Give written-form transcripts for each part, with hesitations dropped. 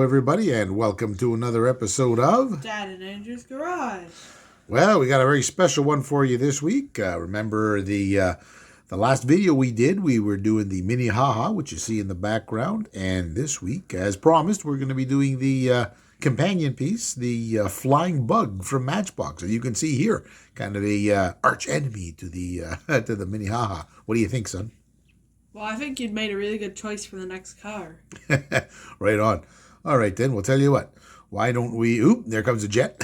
everybody, and welcome to another episode of Dad and Andrew's Garage. Well, we got a very special one for you this week. Remember the last video we did, we were doing the Mini Ha-Ha, which you see in the background. And this week, as promised, we're going to be doing the companion piece, the Flying Bug from Matchbox. And you can see here, kind of a arch enemy to the Mini Ha-Ha. What do you think, son? Well, I think you'd made a really good choice for the next car. Right on. All right, then. We'll tell you what. Why don't we... Oop, there comes a jet.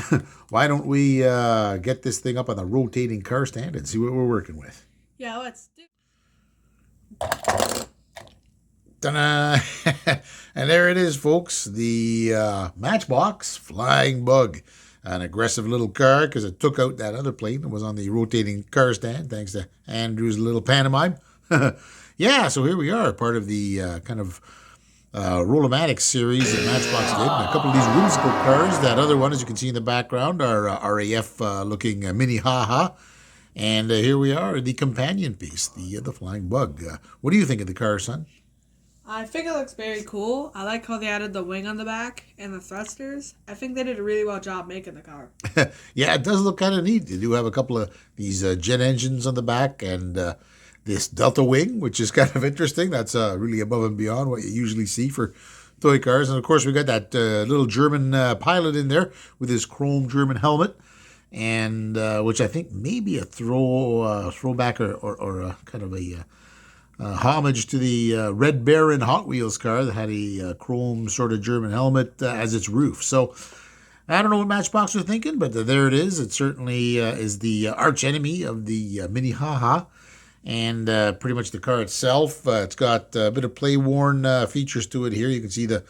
Why don't we get this thing up on the rotating car stand and see what we're working with? Yeah, let's do... Ta-da! And there it is, folks. The Matchbox Flying Bug. An aggressive little car because it took out that other plane that was on the rotating car stand, thanks to Andrew's little pantomime. Yeah, so here we are, part of the kind of Roll-O-Matic series that Matchbox did. And a couple of these whimsical cars. That other one, as you can see in the background, are RAF-looking Mini Ha-Ha. And here we are, the companion piece, the Flying Bug. What do you think of the car, son? I think it looks very cool. I like how they added the wing on the back and the thrusters. I think they did a really well job making the car. Yeah, it does look kind of neat. They do have a couple of these jet engines on the back and... this Delta wing, which is kind of interesting. That's really above and beyond what you usually see for toy cars. And, of course, we got that little German pilot in there with his chrome German helmet, and which I think may be a throwback or a kind of a homage to the Red Baron Hot Wheels car that had a chrome sort of German helmet as its roof. So I don't know what Matchbox are thinking, but there it is. It certainly is the arch enemy of the Mini Ha-Ha. And pretty much the car itself, it's got a bit of play-worn features to it here. You can see the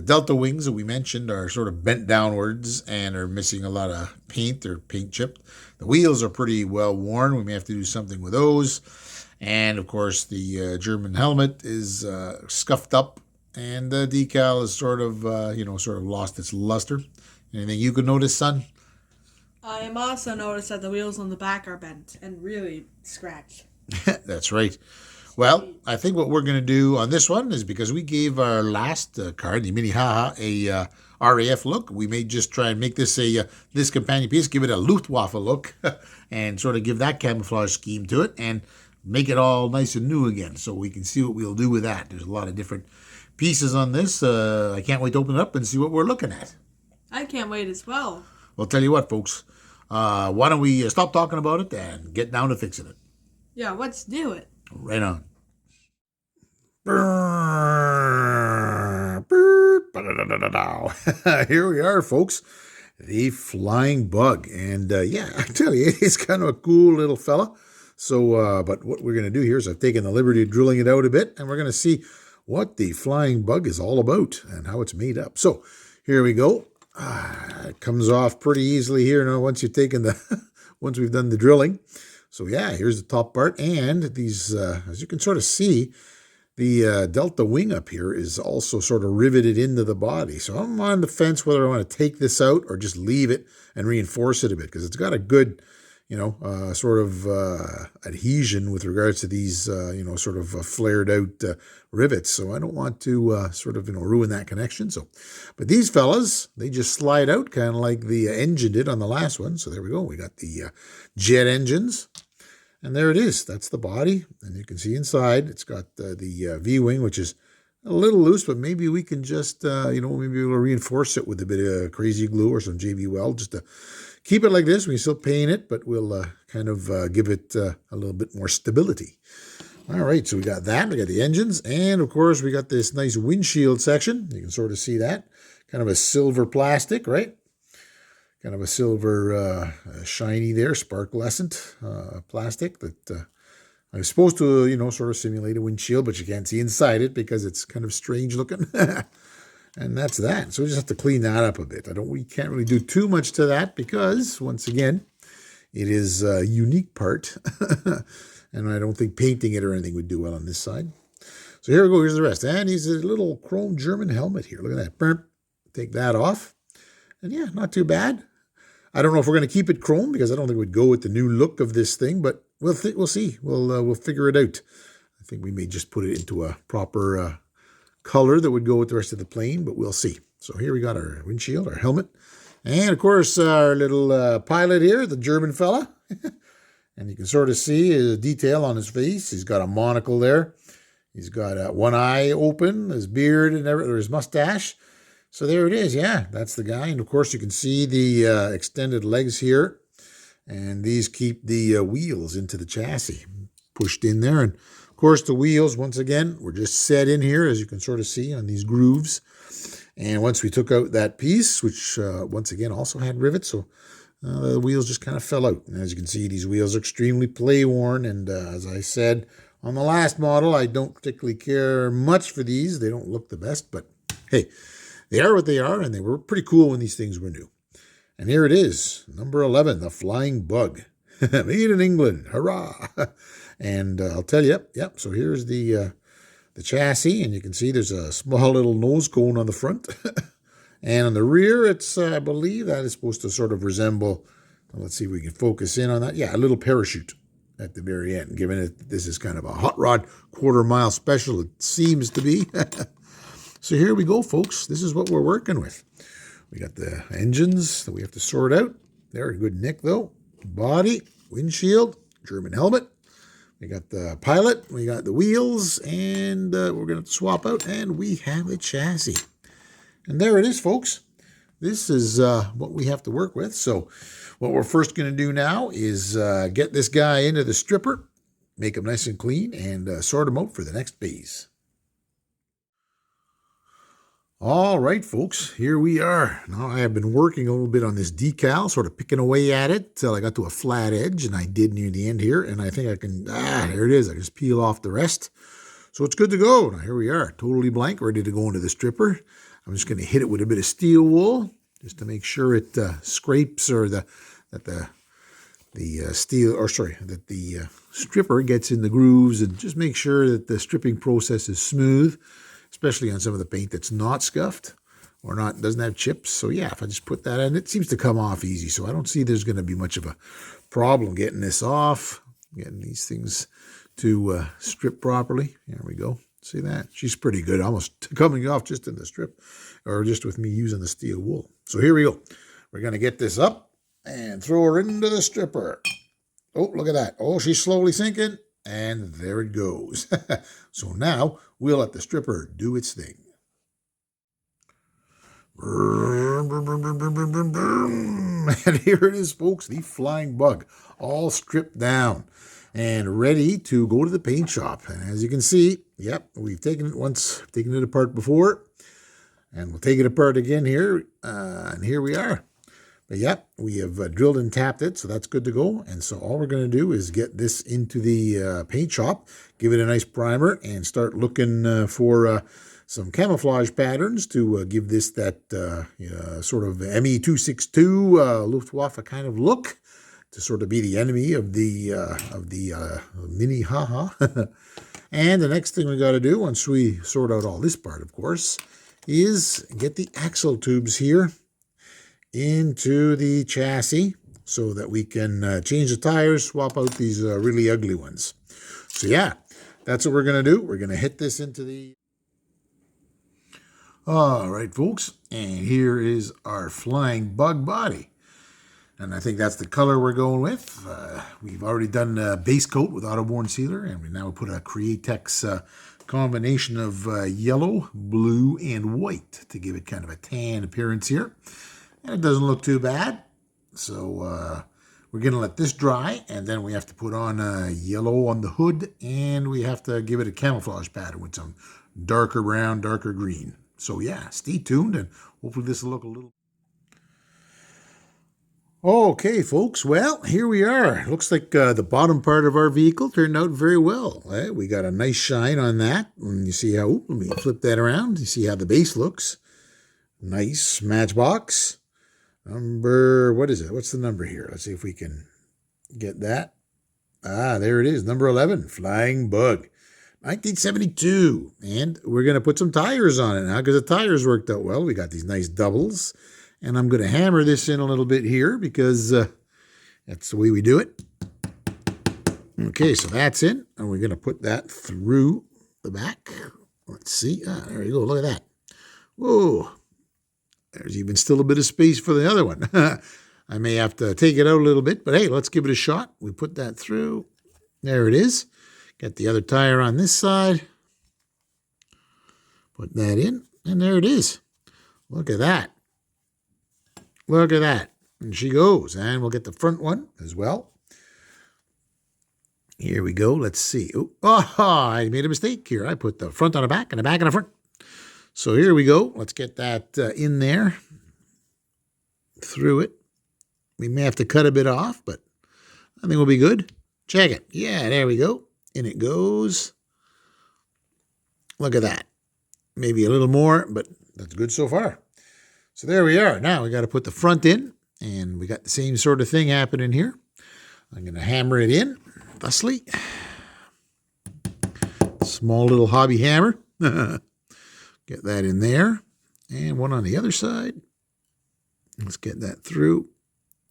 Delta wings that we mentioned are sort of bent downwards and are missing a lot of paint or paint chipped. The wheels are pretty well worn. We may have to do something with those. And, of course, the German helmet is scuffed up, and the decal is sort of lost its luster. Anything you could notice, son? I am also noticed that the wheels on the back are bent and really scratched. That's right. Well, I think what we're going to do on this one is because we gave our last car, the Mini Ha-Ha, a RAF look. We may just try and make this this companion piece, give it a Luftwaffe look, and sort of give that camouflage scheme to it, and make it all nice and new again. So we can see what we'll do with that. There's a lot of different pieces on this. I can't wait to open it up and see what we're looking at. I can't wait as well. Well, tell you what, folks. Why don't we stop talking about it and get down to fixing it? Yeah, let's do it. Right on. Here we are, folks. The Flying Bug. And yeah, I tell you, it's kind of a cool little fella. So, but what we're going to do here is I've taken the liberty of drilling it out a bit, and we're going to see what the Flying Bug is all about and how it's made up. So, here we go. It comes off pretty easily here now once you've taken the, once we've done the drilling. So yeah, here's the top part, and these, as you can sort of see, the Delta wing up here is also sort of riveted into the body. So I'm on the fence whether I want to take this out or just leave it and reinforce it a bit, because it's got a good, sort of adhesion with regards to these, sort of flared out rivets. So I don't want to ruin that connection. So, but these fellas, they just slide out kind of like the engine did on the last one. So there we go. We got the jet engines. And there it is. That's the body. And you can see inside, it's got the V-wing, which is a little loose, but maybe we can just, maybe we'll reinforce it with a bit of crazy glue or some JB Weld just to keep it like this. We still paint it, but we'll kind of give it a little bit more stability. All right, so we got that. We got the engines. And, of course, we got this nice windshield section. You can sort of see that. Kind of a silver plastic, right? Kind of a silver shiny there, sparklescent plastic that I'm supposed to, sort of simulate a windshield, but you can't see inside it because it's kind of strange looking. And that's that. So we just have to clean that up a bit. We can't really do too much to that because, once again, it is a unique part. And I don't think painting it or anything would do well on this side. So here we go. Here's the rest. And he's a little chrome German helmet here. Look at that. Take that off. And yeah, not too bad. I don't know if we're going to keep it chrome because I don't think it would go with the new look of this thing, but we'll see. We'll figure it out. think we may just put it into a proper color that would go with the rest of the plane, but we'll see. So here we got our windshield, our helmet, and of course our little pilot here, the German fella. And you can sort of see a detail on his face. He's got a monocle there. He's got one eye open, his beard and everything, or his mustache. So there it is. Yeah, that's the guy. And of course you can see the extended legs here. And these keep the wheels into the chassis pushed in there. And of course the wheels, once again, were just set in here, as you can sort of see on these grooves. And once we took out that piece, which once again also had rivets, so the wheels just kind of fell out. And as you can see, these wheels are extremely play-worn. And as I said on the last model, I don't particularly care much for these. They don't look the best, but hey, they are what they are, and they were pretty cool when these things were new. And here it is, number 11, the Flying Bug. Made in England, hurrah! And I'll tell you, yep, so here's the chassis, and you can see there's a small little nose cone on the front. And on the rear, it's, I believe that is supposed to sort of resemble, let's see if we can focus in on that. Yeah, a little parachute at the very end, given that this is kind of a hot rod quarter-mile special, it seems to be. So here we go, folks. This is what we're working with. We got the engines that we have to sort out. They're in good nick, though. Body, windshield, German helmet. We got the pilot, we got the wheels, and we're going to swap out, and we have a chassis. And there it is, folks. This is what we have to work with. So what we're first going to do now is get this guy into the stripper, make him nice and clean, and sort him out for the next phase. All right, folks, here we are. Now I have been working a little bit on this decal, sort of picking away at it till I got to a flat edge, and I did near the end here, and I think I can, there it is. I just peel off the rest. So it's good to go. Now here we are, totally blank, ready to go into the stripper. I'm just going to hit it with a bit of steel wool just to make sure it scrapes, or that the stripper gets in the grooves, and just make sure that the stripping process is smooth, especially on some of the paint that's not scuffed or doesn't have chips. So yeah, if I just put that in, it seems to come off easy. So I don't see there's going to be much of a problem getting this off, getting these things to strip properly. There we go. See that? She's pretty good, almost coming off just in the strip, or just with me using the steel wool. So here we go. We're going to get this up and throw her into the stripper. Oh, look at that. Oh, she's slowly sinking. And there it goes. So now we'll let the stripper do its thing. And here it is, folks, the Flying Bug, all stripped down and ready to go to the paint shop. And as you can see, yep, we've taken it apart before, and we'll take it apart again here. And here we are. But yep, we have drilled and tapped it, so that's good to go. And so all we're going to do is get this into the paint shop, give it a nice primer, and start looking for some camouflage patterns to give this that sort of ME262 Luftwaffe kind of look, to sort of be the enemy of the Mini Ha-Ha. And the next thing we got to do, once we sort out all this part, of course, is get the axle tubes here into the chassis so that we can change the tires, swap out these really ugly ones. So yeah, that's what we're going to do. We're going to hit this into the... All right, folks, and here is our Flying Bug body. And I think that's the color we're going with. We've already done a base coat with auto-borne sealer, and we now put a Createx combination of yellow, blue, and white to give it kind of a tan appearance here. And it doesn't look too bad. So we're going to let this dry, and then we have to put on yellow on the hood, and we have to give it a camouflage pattern with some darker brown, darker green. So yeah, stay tuned, and hopefully this will look a little... Okay, folks, well, here we are. Looks like the bottom part of our vehicle turned out very well. We got a nice shine on that. And you see how, let me flip that around. You see how the base looks. Nice Matchbox. Number, what is it? What's the number here? Let's see if we can get that. There it is, number 11, Flying Bug. 1972. And we're going to put some tires on it now because the tires worked out well. We got these nice doubles. And I'm going to hammer this in a little bit here because that's the way we do it. Okay, so that's in. And we're going to put that through the back. Let's see. There you go. Look at that. Whoa. There's even still a bit of space for the other one. I may have to take it out a little bit, but hey, let's give it a shot. We put that through. There it is. Got the other tire on this side. Put that in, and there it is. Look at that. Look at that. And she goes. And we'll get the front one as well. Here we go. Let's see. Oh, I made a mistake here. I put the front on the back and the back on the front. So here we go. Let's get that in there. Through it. We may have to cut a bit off, but I think we'll be good. Check it. Yeah, there we go. In it goes. Look at that. Maybe a little more, but that's good so far. So there we are. Now we got to put the front in, and we got the same sort of thing happening here. I'm going to hammer it in, thusly. Small little hobby hammer. Get that in there. And one on the other side. Let's get that through.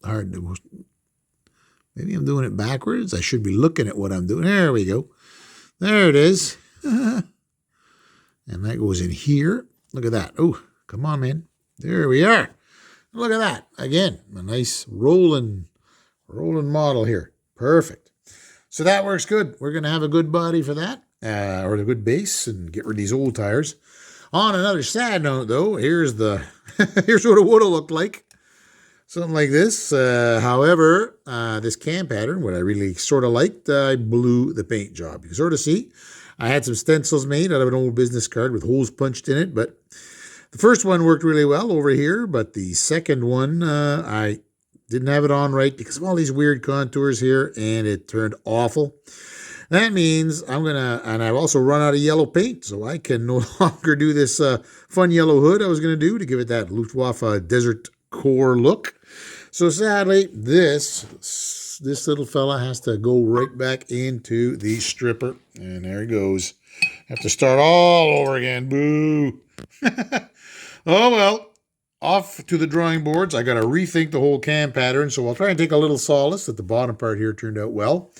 Hard to... Maybe I'm doing it backwards. I should be looking at what I'm doing. There we go. There it is. And that goes in here. Look at that. Oh, come on, man. There we are. Look at that. Again, a nice rolling model here. Perfect. So that works good. We're going to have a good body for that, or a good base, and get rid of these old tires. On another sad note, though, here's here's what it would have looked like. Something like this. However, this cam pattern, what I really sort of liked, I blew the paint job. You can sort of see. I had some stencils made out of an old business card with holes punched in it, but the first one worked really well over here, but the second one, I didn't have it on right because of all these weird contours here, and it turned awful. That means and I've also run out of yellow paint, so I can no longer do this fun yellow hood I was going to do to give it that Luftwaffe Desert Core look. So sadly, this little fella has to go right back into the stripper. And there he goes. Have to start all over again. Boo. Oh, well. Off to the drawing boards. I got to rethink the whole cam pattern. So I'll try and take a little solace that the bottom part here turned out well.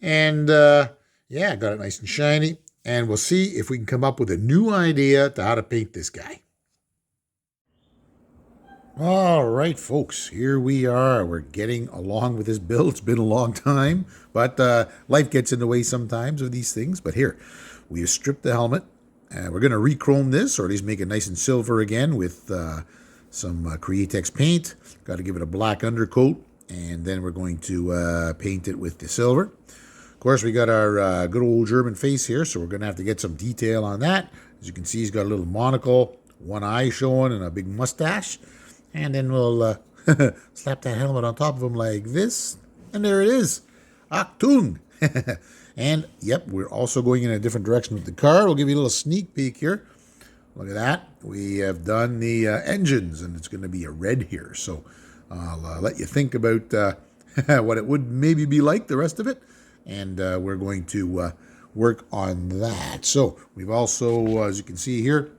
And, yeah, got it nice and shiny. And we'll see if we can come up with a new idea to how to paint this guy. All right, folks, here we are. We're getting along with this build. It's been a long time, but life gets in the way sometimes of these things. But here, we have stripped the helmet. We're going to re-chrome this, or at least make it nice and silver again with some Createx paint. Got to give it a black undercoat, and then we're going to paint it with the silver. Of course, we got our good old German face here, so we're going to have to get some detail on that. As you can see, he's got a little monocle, one eye showing, and a big mustache. And then we'll slap that helmet on top of him like this. And there it is. Achtung! And, yep, we're also going in a different direction with the car. We'll give you a little sneak peek here. Look at that. We have done the engines, and it's going to be a red here. So I'll let you think about what it would maybe be like, the rest of it. And we're going to work on that. So we've also, as you can see here,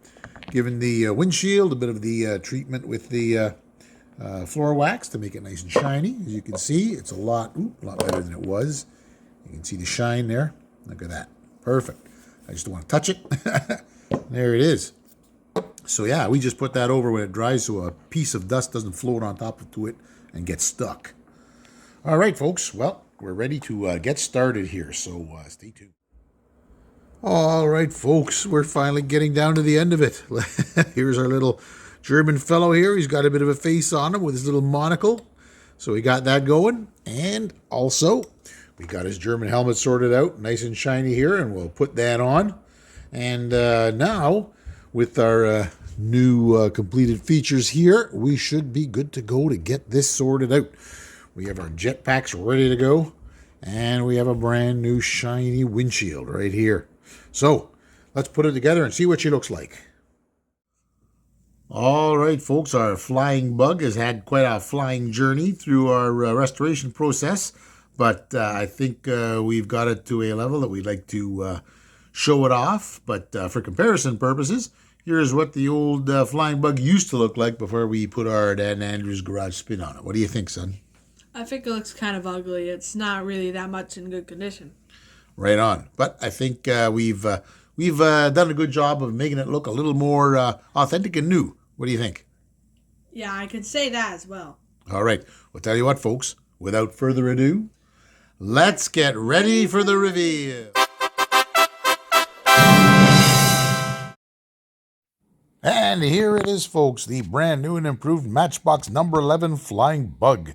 given the windshield a bit of the treatment with the floor wax to make it nice and shiny. As you can see, it's a lot better than it was. You can see the shine there. Look at that. Perfect. I just don't want to touch it. There it is. So yeah, we just put that over when it dries so a piece of dust doesn't float on top of it and get stuck. All right, folks. Well, we're ready to get started here, so stay tuned. All right, folks, we're finally getting down to the end of it. Here's our little German fellow here. He's got a bit of a face on him with his little monocle. So we got that going. And also, we got his German helmet sorted out, nice and shiny here, and we'll put that on. And now, with our new completed features here, we should be good to go to get this sorted out. We have our jetpacks ready to go, and we have a brand new shiny windshield right here. So, let's put it together and see what she looks like. All right, folks, our Flying Bug has had quite a flying journey through our restoration process, but I think we've got it to a level that we'd like to show it off. But for comparison purposes, here's what the old Flying Bug used to look like before we put our Dan Andrews garage spin on it. What do you think, son? I think it looks kind of ugly. It's not really that much in good condition. Right on. But I think we've done a good job of making it look a little more authentic and new. What do you think? Yeah, I could say that as well. All right. Well, tell you what, folks, without further ado, let's get ready for the reveal. And here it is, folks, the brand new and improved Matchbox number 11 Flying Bug.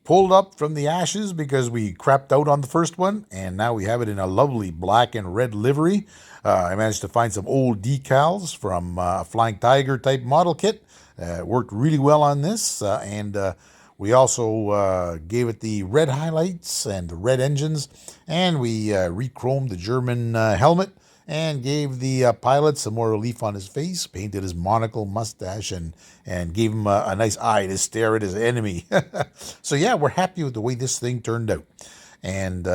Pulled up from the ashes because we crapped out on the first one, and now we have it in a lovely black and red livery. I managed to find some old decals from a Flying Tiger type model kit. It worked really well on this, and we also gave it the red highlights and the red engines, and we re-chromed the German helmet and gave the pilot some more relief on his face, painted his monocle, mustache, and gave him a nice eye to stare at his enemy. So yeah, we're happy with the way this thing turned out. And,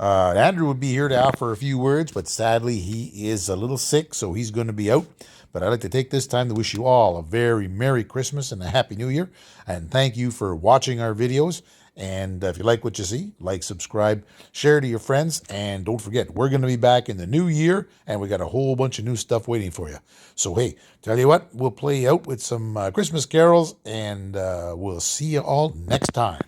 Andrew would be here to offer a few words, but sadly he is a little sick, so he's going to be out. But I'd like to take this time to wish you all a very Merry Christmas and a Happy New Year. And thank you for watching our videos. And if you like what you see, like, subscribe, share to your friends. And don't forget, we're going to be back in the new year, and we got a whole bunch of new stuff waiting for you. So, hey, tell you what, we'll play out with some Christmas carols, and we'll see you all next time.